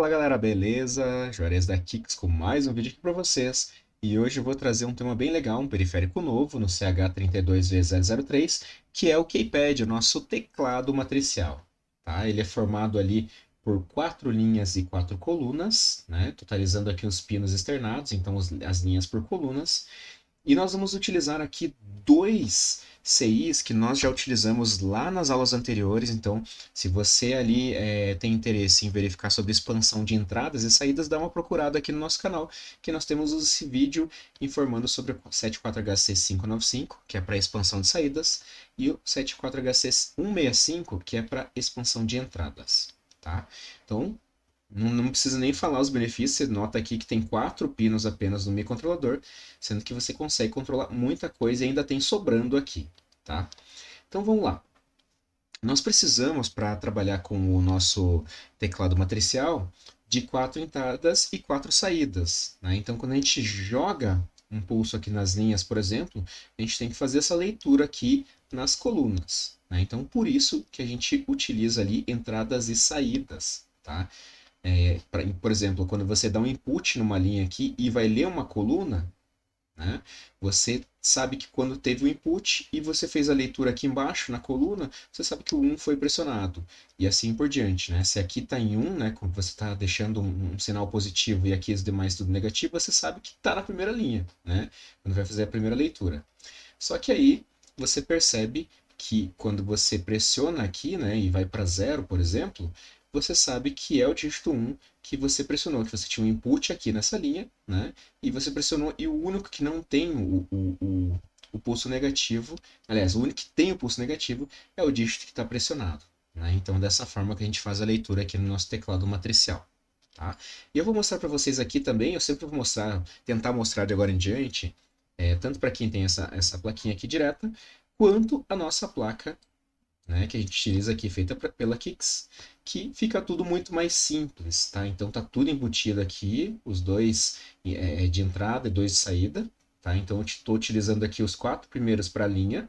Fala galera, beleza? Juarez da Kicks com mais um vídeo aqui para vocês. E hoje eu vou trazer um tema bem legal, um periférico novo no CH32V003, que é o keypad, o nosso teclado matricial. Tá? Ele é formado ali por 4 linhas e 4 colunas, né? Totalizando aqui os pinos externados, então as linhas por colunas. E nós vamos utilizar aqui dois CIs que nós já utilizamos lá nas aulas anteriores. Então, se você ali tem interesse em verificar sobre expansão de entradas e saídas, dá uma procurada aqui no nosso canal, que nós temos esse vídeo informando sobre o 74HC595, que é para expansão de saídas, e o 74HC165, que é para expansão de entradas. Tá? Então, não precisa nem falar os benefícios, você nota aqui que tem 4 pinos apenas no microcontrolador, sendo que você consegue controlar muita coisa e ainda tem sobrando aqui, tá? Então vamos lá. Nós precisamos, para trabalhar com o nosso teclado matricial, de 4 entradas e 4 saídas, né? Então quando a gente joga um pulso aqui nas linhas, por exemplo, a gente tem que fazer essa leitura aqui nas colunas, né? Então por isso que a gente utiliza ali entradas e saídas, tá? Por exemplo, quando você dá um input numa linha aqui e vai ler uma coluna, né, você sabe que quando teve o input e você fez a leitura aqui embaixo na coluna, você sabe que o 1 foi pressionado. E assim por diante. Né? Se aqui está em 1, né, quando você está deixando um sinal positivo e aqui os demais tudo negativo, você sabe que está na primeira linha, né, quando vai fazer a primeira leitura. Só que aí você percebe que quando você pressiona aqui, né, e vai para 0, por exemplo, você sabe que é o dígito 1 que você pressionou, que você tinha um input aqui nessa linha, né, e você pressionou, e o único que não tem o pulso negativo, aliás, o único que tem o pulso negativo é o dígito que está pressionado. Né? Então, dessa forma que a gente faz a leitura aqui no nosso teclado matricial. Tá? E eu vou mostrar para vocês aqui também, eu sempre vou mostrar, tentar mostrar de agora em diante, tanto para quem tem essa plaquinha aqui direta, quanto a nossa placa, né, que a gente utiliza aqui, feita pela Kicks, que fica tudo muito mais simples, tá? Então tá tudo embutido aqui, os dois de entrada e dois de saída, tá? Então eu estou utilizando aqui os 4 primeiros para a linha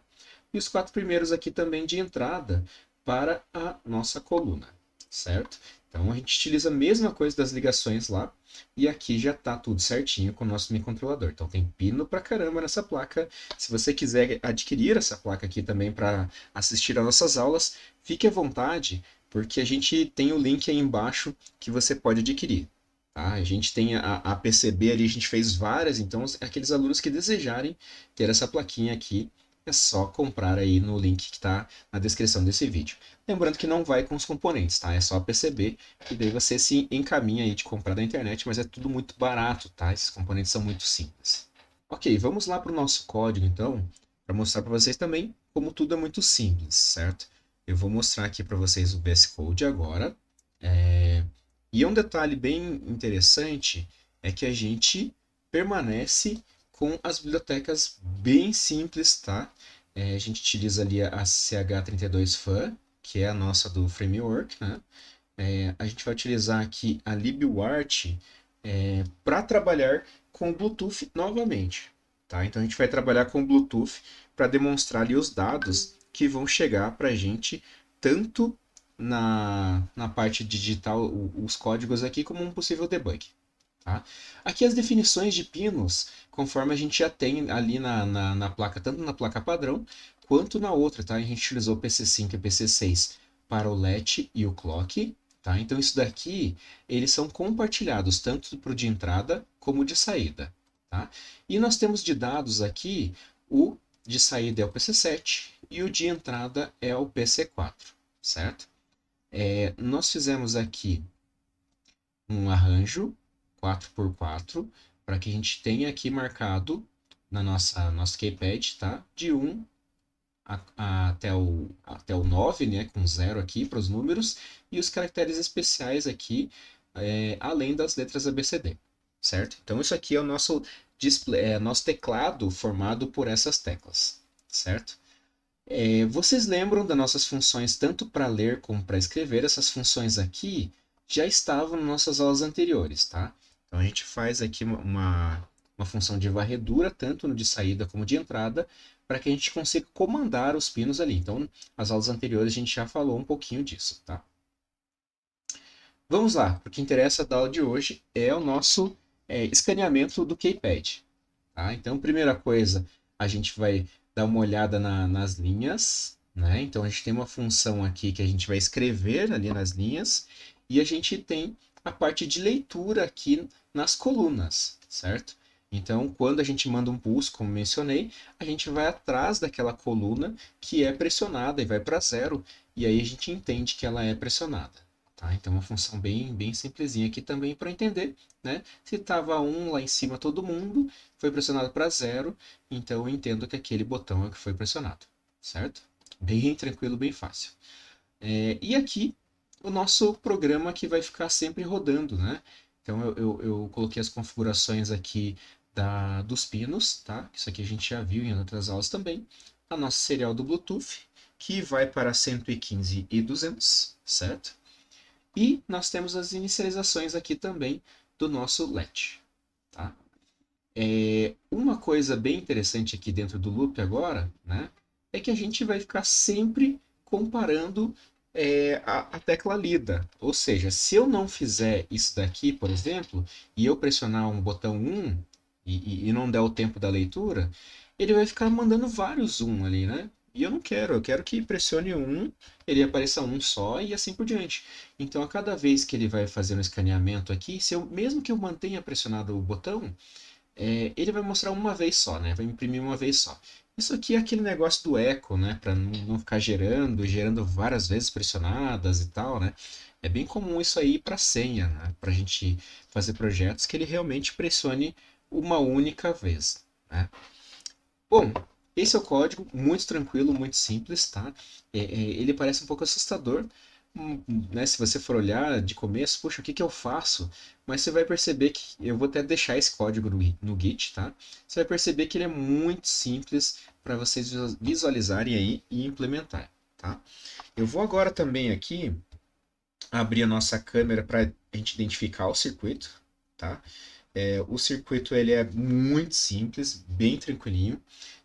e os 4 primeiros aqui também de entrada para a nossa coluna, certo? Então a gente utiliza a mesma coisa das ligações lá, e aqui já está tudo certinho com o nosso microcontrolador. Então tem pino pra caramba nessa placa. Se você quiser adquirir essa placa aqui também para assistir às nossas aulas, fique à vontade, porque a gente tem o link aí embaixo que você pode adquirir. Tá? A gente tem a PCB ali, a gente fez várias, então aqueles alunos que desejarem ter essa plaquinha aqui, é só comprar aí no link que está na descrição desse vídeo. Lembrando que não vai com os componentes, tá? É só perceber e daí você se encaminha aí de comprar da internet, mas é tudo muito barato, tá? Esses componentes são muito simples. Ok, vamos lá para o nosso código então, para mostrar para vocês também como tudo é muito simples, certo? Eu vou mostrar aqui para vocês o VS Code agora. E um detalhe bem interessante é que a gente permanece com as bibliotecas bem simples, tá? A gente utiliza ali a CH32FAN, que é a nossa do framework, né? A gente vai utilizar aqui a LibWart para trabalhar com o Bluetooth novamente, tá? Então a gente vai trabalhar com o Bluetooth para demonstrar ali os dados que vão chegar para a gente tanto na parte digital, os códigos aqui, como um possível debug. Tá? Aqui as definições de pinos, conforme a gente já tem ali na placa, tanto na placa padrão, quanto na outra, tá? A gente utilizou o PC5 e o PC6 para o LED e o clock, tá? Então isso daqui, eles são compartilhados tanto para o de entrada como de saída, tá? E nós temos de dados aqui, o de saída é o PC7 e o de entrada é o PC4, certo? Nós fizemos aqui um arranjo 4x4 para que a gente tenha aqui marcado na nosso keypad, tá? De 1 até o 9, né? Com 0 aqui para os números, e os caracteres especiais aqui, além das letras ABCD, certo? Então isso aqui é o nosso display, nosso teclado formado por essas teclas, certo? Vocês lembram das nossas funções tanto para ler como para escrever? Essas funções aqui já estavam nas nossas aulas anteriores, tá? Então a gente faz aqui uma função de varredura, tanto no de saída como de entrada, para que a gente consiga comandar os pinos ali. Então, nas aulas anteriores a gente já falou um pouquinho disso, tá? Vamos lá, porque interessa da aula de hoje é o nosso escaneamento do Keypad. Tá? Então, primeira coisa, a gente vai dar uma olhada nas linhas, né? Então, a gente tem uma função aqui que a gente vai escrever ali nas linhas e a gente tem a parte de leitura aqui nas colunas, certo? Então, quando a gente manda um pulso, como mencionei, a gente vai atrás daquela coluna que é pressionada e vai para zero, e aí a gente entende que ela é pressionada. Tá? Então, uma função bem simplesinha aqui também para entender, né? Se estava 1 lá em cima todo mundo, foi pressionado para zero, então eu entendo que aquele botão é o que foi pressionado, certo? Bem tranquilo, bem fácil. E aqui o nosso programa que vai ficar sempre rodando, né? Então eu coloquei as configurações aqui dos pinos, tá? Isso aqui a gente já viu em outras aulas também. A nossa serial do Bluetooth, que vai para 115 e 200, certo? E nós temos as inicializações aqui também do nosso LED, tá? Uma coisa bem interessante aqui dentro do loop agora, né, é que a gente vai ficar sempre comparando a tecla lida. Ou seja, se eu não fizer isso daqui, por exemplo, e eu pressionar um botão 1 e não der o tempo da leitura, ele vai ficar mandando vários 1 ali, né? E eu quero que pressione um, ele apareça um só e assim por diante. Então, a cada vez que ele vai fazer um escaneamento aqui, mesmo que eu mantenha pressionado o botão, ele vai mostrar uma vez só, né? Vai imprimir uma vez só. Isso aqui é aquele negócio do eco, né? Para não ficar gerando várias vezes pressionadas e tal, né? É bem comum isso aí para senha, né? Para a gente fazer projetos que ele realmente pressione uma única vez, né? Bom, esse é o código, muito tranquilo, muito simples, tá? Ele parece um pouco assustador, né? Se você for olhar de começo, puxa, o que que eu faço? Mas você vai perceber que, eu vou até deixar esse código no Git, tá? Você vai perceber que ele é muito simples para vocês visualizarem aí e implementar, tá? Eu vou agora também aqui abrir a nossa câmera para a gente identificar o circuito, tá? O circuito ele é muito simples, bem tranquilinho.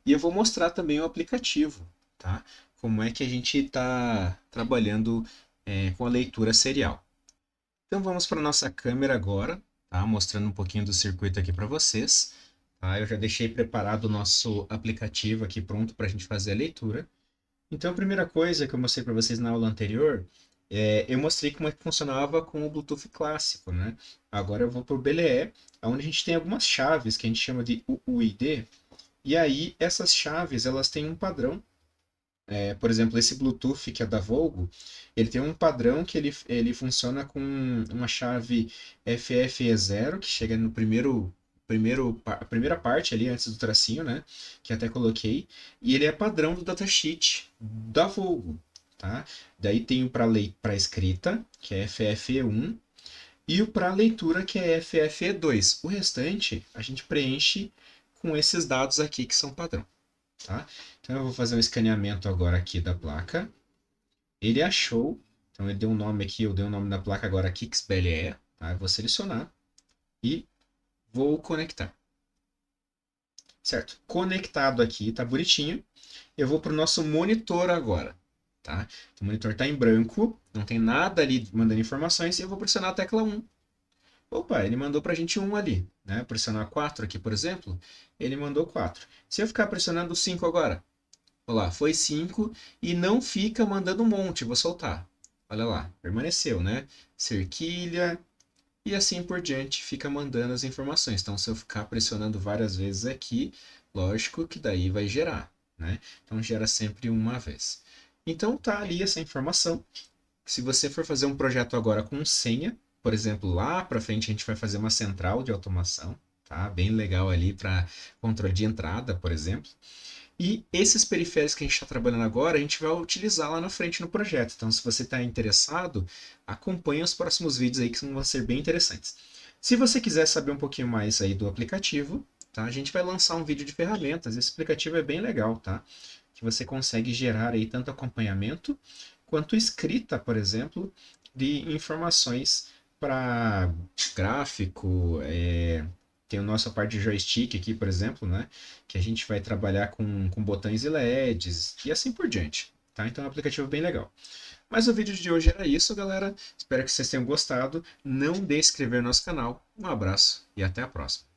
E eu vou mostrar também o aplicativo, tá? Como é que a gente está trabalhando com a leitura serial. Então vamos para a nossa câmera agora, tá? Mostrando um pouquinho do circuito aqui para vocês. Tá? Eu já deixei preparado o nosso aplicativo aqui pronto para a gente fazer a leitura. Então, a primeira coisa que eu mostrei para vocês na aula anterior, eu mostrei como é que funcionava com o Bluetooth clássico, né? Agora eu vou para o BLE, onde a gente tem algumas chaves que a gente chama de UUID, e aí essas chaves elas têm um padrão. Por exemplo, esse Bluetooth que é da Volgo, ele tem um padrão que ele funciona com uma chave FFE0, que chega no a primeira parte ali antes do tracinho, né? Que até coloquei. E ele é padrão do datasheet da Volgo, tá? Daí tem o para escrita, que é FFE1, e o para leitura, que é FFE2. O restante a gente preenche com esses dados aqui que são padrão. Tá? Então eu vou fazer um escaneamento agora aqui da placa. Ele achou, então ele deu um nome aqui, eu dei o nome da placa agora KixBLE, tá? Eu vou selecionar e vou conectar. Certo? Conectado aqui, tá bonitinho. Eu vou para o nosso monitor agora, tá? O monitor está em branco, não tem nada ali mandando informações, e eu vou pressionar a tecla 1. Opa, ele mandou para a gente 1 ali, né? Pressionar 4 aqui, por exemplo, ele mandou 4. Se eu ficar pressionando 5 agora, olha lá, foi 5 e não fica mandando um monte, vou soltar. Olha lá, permaneceu, né? Cerquilha e assim por diante, fica mandando as informações. Então, se eu ficar pressionando várias vezes aqui, lógico que daí vai gerar, né? Então, gera sempre uma vez. Então, tá ali essa informação. Se você for fazer um projeto agora com senha, por exemplo, lá para frente a gente vai fazer uma central de automação, tá? Bem legal ali para controle de entrada, por exemplo. E esses periféricos que a gente está trabalhando agora, a gente vai utilizar lá na frente no projeto. Então, se você está interessado, acompanhe os próximos vídeos aí que vão ser bem interessantes. Se você quiser saber um pouquinho mais aí do aplicativo, tá? A gente vai lançar um vídeo de ferramentas. Esse aplicativo é bem legal, tá? Que você consegue gerar aí tanto acompanhamento quanto escrita, por exemplo, de informações para gráfico, tem a nossa parte de joystick aqui, por exemplo, né? Que a gente vai trabalhar com botões e LEDs e assim por diante, tá? Então é um aplicativo bem legal. Mas o vídeo de hoje era isso, galera. Espero que vocês tenham gostado. Não deixe de se inscrever no nosso canal. Um abraço e até a próxima.